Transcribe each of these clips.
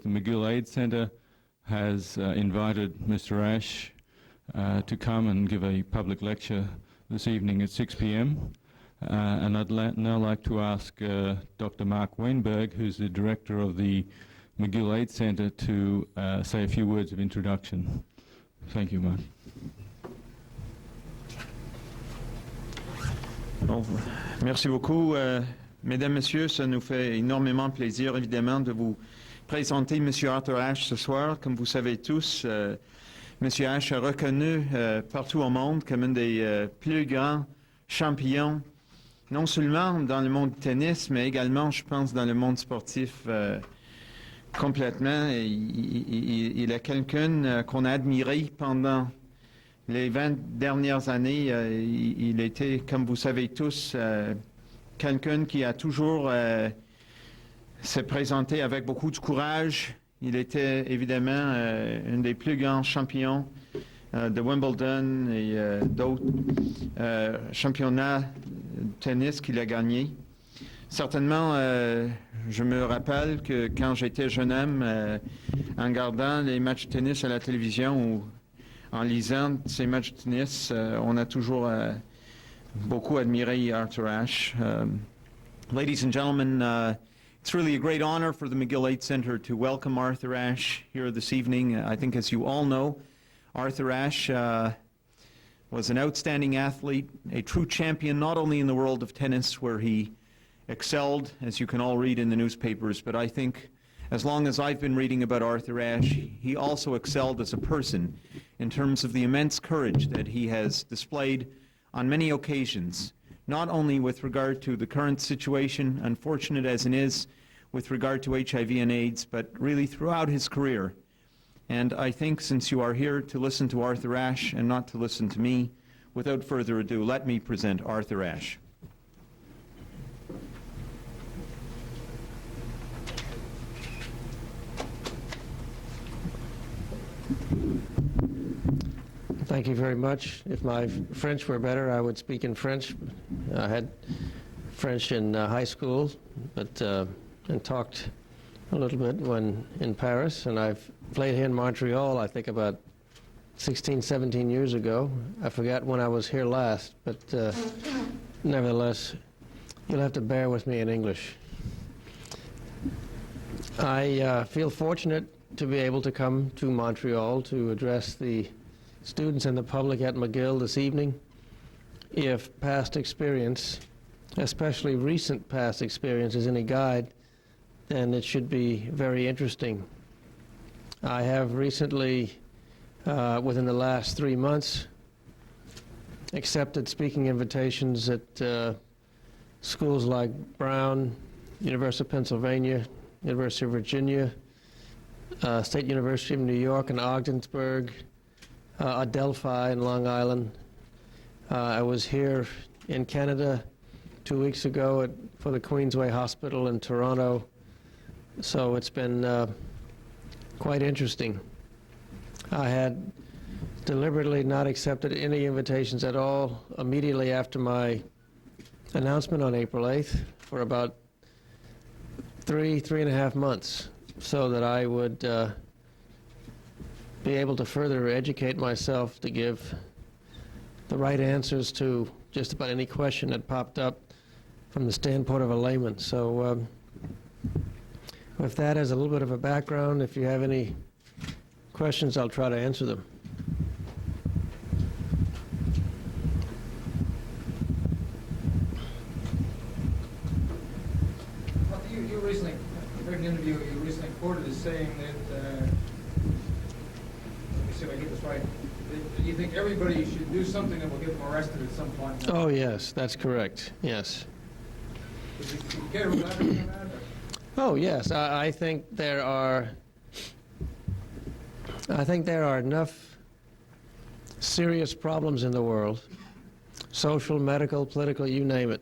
the McGill Aid Centre has invited Mr. Ashe to come and give a public lecture this evening at 6 p.m. And I'd now like to ask Dr. Mark Weinberg, who's the director of the McGill Aid Centre, to say a few words of introduction. Thank you, Mark. Bon, merci beaucoup. Mesdames, Messieurs, ça nous fait énormément plaisir, évidemment, de vous présenter M. Arthur Ashe ce soir. Comme vous savez tous, M. Ashe est reconnu partout au monde comme un des plus grands champions, non seulement dans le monde du tennis, mais également, je pense, dans le monde sportif complètement. Il est quelqu'un qu'on a admiré pendant les 20 dernières années. Il était, comme vous savez tous, quelqu'un qui a toujours se présenté avec beaucoup de courage. Il était évidemment un des plus grands champions de Wimbledon et d'autres championnats de tennis qu'il a gagnés. Certainement, je me rappelle que quand j'étais jeune homme, en regardant les matchs de tennis à la télévision ou en lisant ces matchs de tennis, on a toujours beaucoup admiré Arthur Ashe. Ladies and gentlemen, it's really a great honor for the McGill Aid Center to welcome Arthur Ashe here this evening. I think, as you all know, Arthur Ashe was an outstanding athlete, a true champion, not only in the world of tennis, where he excelled, as you can all read in the newspapers, but I think as long as I've been reading about Arthur Ashe, he also excelled as a person in terms of the immense courage that he has displayed on many occasions, not only with regard to the current situation, unfortunate as it is, with regard to HIV and AIDS, but really throughout his career. And I think, since you are here to listen to Arthur Ashe and not to listen to me, without further ado, let me present Arthur Ashe. Thank you very much. If my French were better, I would speak in French. I had French in high school, but and talked a little bit when in Paris, and I've played here in Montreal, I think about 16, 17 years ago. I forgot when I was here last, but nevertheless, you'll have to bear with me in English. I feel fortunate to be able to come to Montreal to address the students and the public at McGill this evening. If past experience, especially recent past experience, is any guide, then it should be very interesting. I have recently, within the last 3 months, accepted speaking invitations at schools like Brown, University of Pennsylvania, University of Virginia, State University of New York in Ogdensburg, Adelphi in Long Island. I was here in Canada 2 weeks ago for the Queensway Hospital in Toronto, so it's been quite interesting. I had deliberately not accepted any invitations at all immediately after my announcement on April 8th for about three and a half months, so that I would be able to further educate myself to give the right answers to just about any question that popped up from the standpoint of a layman. So with that as a little bit of a background, if you have any questions, I'll try to answer them. Well, you recently, in an interview, you recently quoted as saying that, let me see if I get this right, that you think everybody should do something that will get them arrested at some point. Oh, yes, that's correct, yes. Do you care to elaborate on that? Oh, yes, I think there are enough serious problems in the world, social, medical, political, you name it,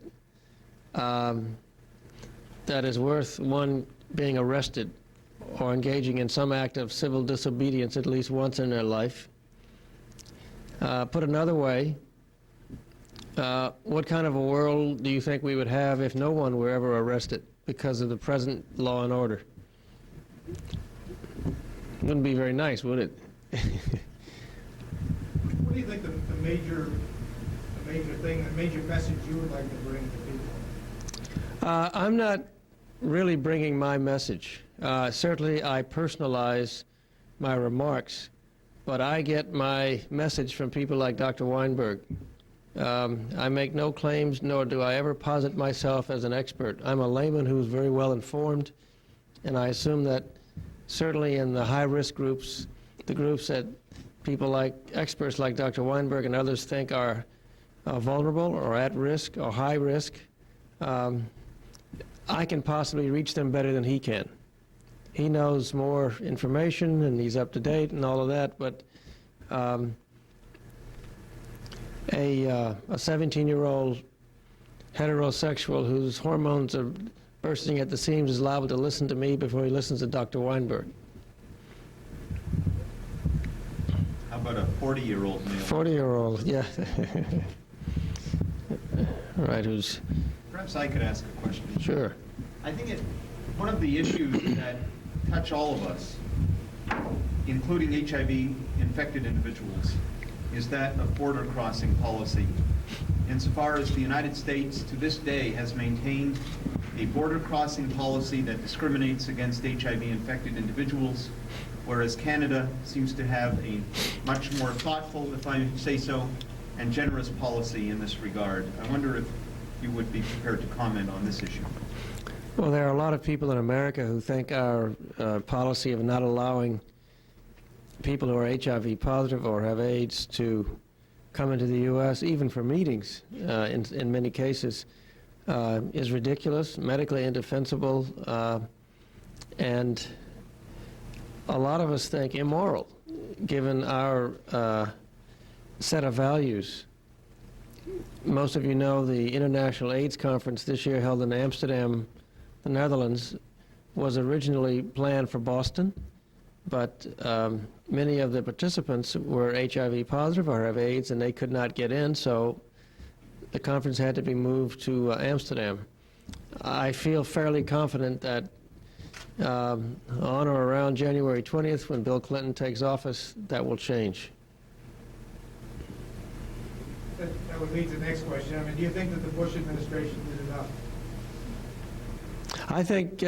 that is worth one being arrested or engaging in some act of civil disobedience at least once in their life. Put another way, what kind of a world do you think we would have if no one were ever arrested because of the present law and order? wouldn't be very nice, would it? What do you think the major thing, the major message you would like to bring to people? I'm not really bringing my message. Certainly, I personalize my remarks, but I get my message from people like Dr. Weinberg. I make no claims, nor do I ever posit myself as an expert. I'm a layman who's very well informed, and I assume that certainly in the high-risk groups, the groups that people like experts like Dr. Weinberg and others think are vulnerable or at risk or high risk, I can possibly reach them better than he can. He knows more information and he's up to date and all of that, but a 17-year-old heterosexual whose hormones are bursting at the seams is liable to listen to me before he listens to Dr. Weinberg. How about a 40-year-old male? 40-year-old, yeah. Right, who's... Perhaps I could ask a question. Sure. I think one of the issues that touch all of us, including HIV-infected individuals, is that of border crossing policy. Insofar as the United States to this day has maintained a border crossing policy that discriminates against HIV-infected individuals, whereas Canada seems to have a much more thoughtful, if I say so, and generous policy in this regard. I wonder if you would be prepared to comment on this issue. Well, there are a lot of people in America who think our policy of not allowing people who are HIV positive or have AIDS to come into the U.S., even for meetings, in many cases, is ridiculous, medically indefensible, and a lot of us think immoral, given our set of values. Most of you know the International AIDS Conference this year held in Amsterdam, the Netherlands, was originally planned for Boston, but many of the participants were HIV positive or have AIDS, and they could not get in, so the conference had to be moved to Amsterdam. I feel fairly confident that on or around January 20th, when Bill Clinton takes office, that will change. That would lead to the next question. I mean, do you think that the Bush administration did enough? I think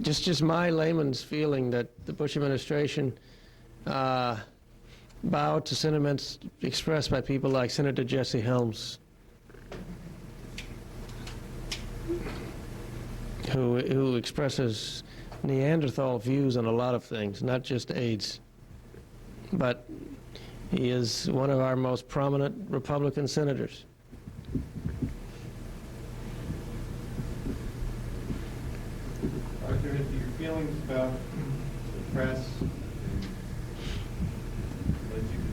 just my layman's feeling that the Bush administration bowed to sentiments expressed by people like Senator Jesse Helms, who expresses Neanderthal views on a lot of things, not just AIDS. But he is one of our most prominent Republican senators. Arthur, have your feelings about the press and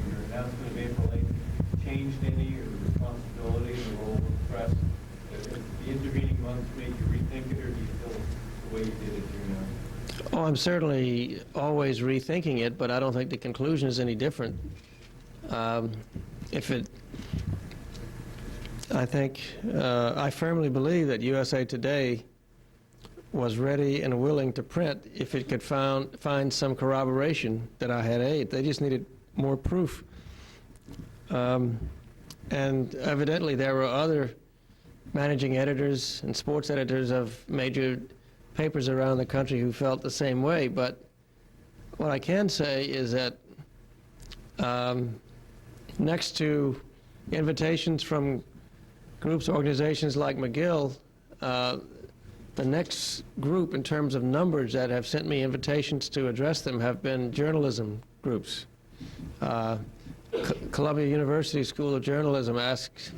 your announcement of April 8th changed any, or the responsibility and the role of the press? Have the intervening months made you rethink it, or do you feel the way you did it here now? Oh, I'm certainly always rethinking it, but I don't think the conclusion is any different. I firmly believe that USA Today was ready and willing to print if it could find some corroboration that I had AIDS. They just needed more proof. And evidently there were other managing editors and sports editors of major papers around the country who felt the same way. But what I can say is that next to invitations from groups, organizations like McGill, the next group in terms of numbers that have sent me invitations to address them have been journalism groups. Columbia University School of Journalism asked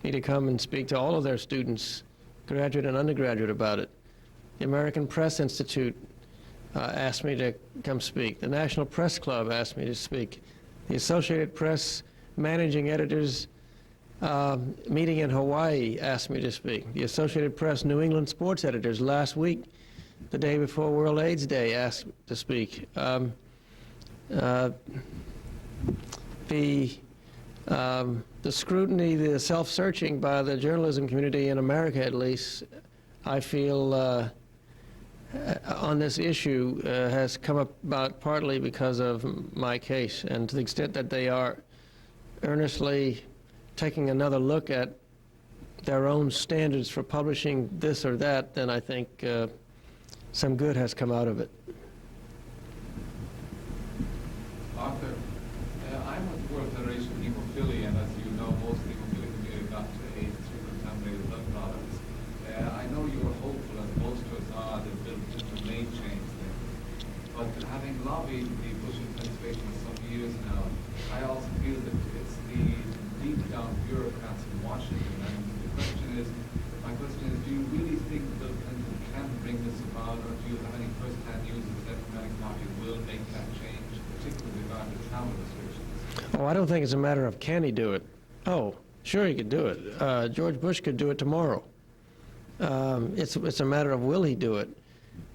me to come and speak to all of their students, graduate and undergraduate, about it. The American Press Institute asked me to come speak. The National Press Club asked me to speak. The Associated Press managing editors meeting in Hawaii asked me to speak. The Associated Press New England sports editors last week, the day before World AIDS Day, asked to speak. The scrutiny, the self-searching by the journalism community in America, at least, I feel on this issue has come about partly because of my case, and to the extent that they are earnestly taking another look at their own standards for publishing this or that, then I think some good has come out of it. Arthur, I'm a poor generation hemophilia, and as you know, most hemophilia community got to age through contaminated blood products. I know you are hopeful, as most of us are, that the may change things. But having lobbied the Bush administration for some years now, I also feel that it's the deep down bureaucrats in Washington. And my question is, do you really think Bill Clinton can bring this about, or do you have any first-hand news that the Democratic Party will make that change, particularly with regard to travel restrictions? Oh, I don't think it's a matter of can he do it. Oh, sure he could do it. George Bush could do it tomorrow. It's a matter of will he do it.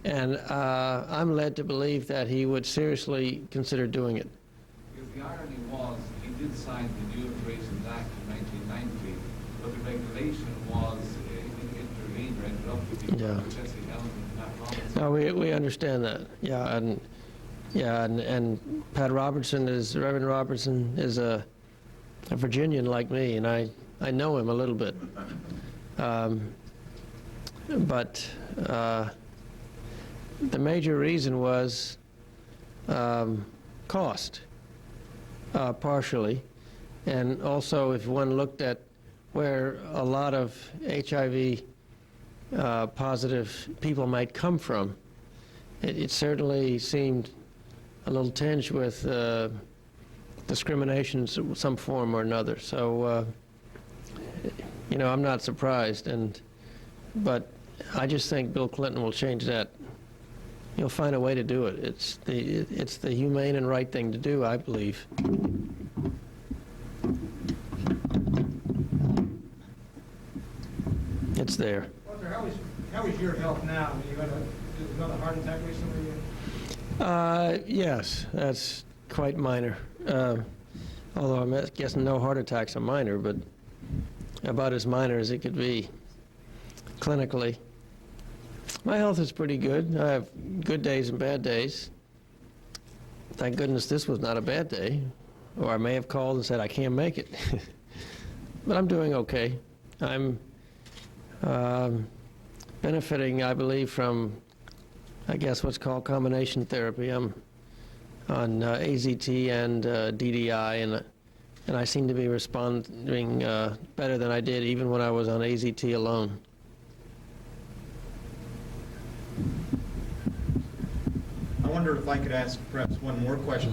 And I'm led to believe that he would seriously consider doing it. Because the irony was, he did sign the New Immigration Act in 1990, but the regulation was intervened or interrupted because of Jesse Helms and Pat Robertson. No, we understand that. And Pat Robertson Reverend Robertson is a Virginian like me, and I know him a little bit. But the major reason was cost, partially, and also if one looked at where a lot of HIV positive people might come from, it certainly seemed a little tinged with discrimination in some form or another. So, I'm not surprised, but I just think Bill Clinton will change that. He'll find a way to do it. It's the humane and right thing to do, I believe. It's there. Walter, how is your health now? I mean, you had another heart attack recently? Yes, that's quite minor. Although I'm guessing no heart attacks are minor, but about as minor as it could be clinically. My health is pretty good. I have good days and bad days. Thank goodness this was not a bad day, or I may have called and said I can't make it. But I'm doing okay. I'm benefiting, I believe, from, I guess, what's called combination therapy. I'm on AZT and DDI, and I seem to be responding better than I did even when I was on AZT alone. I wonder if I could ask perhaps one more question.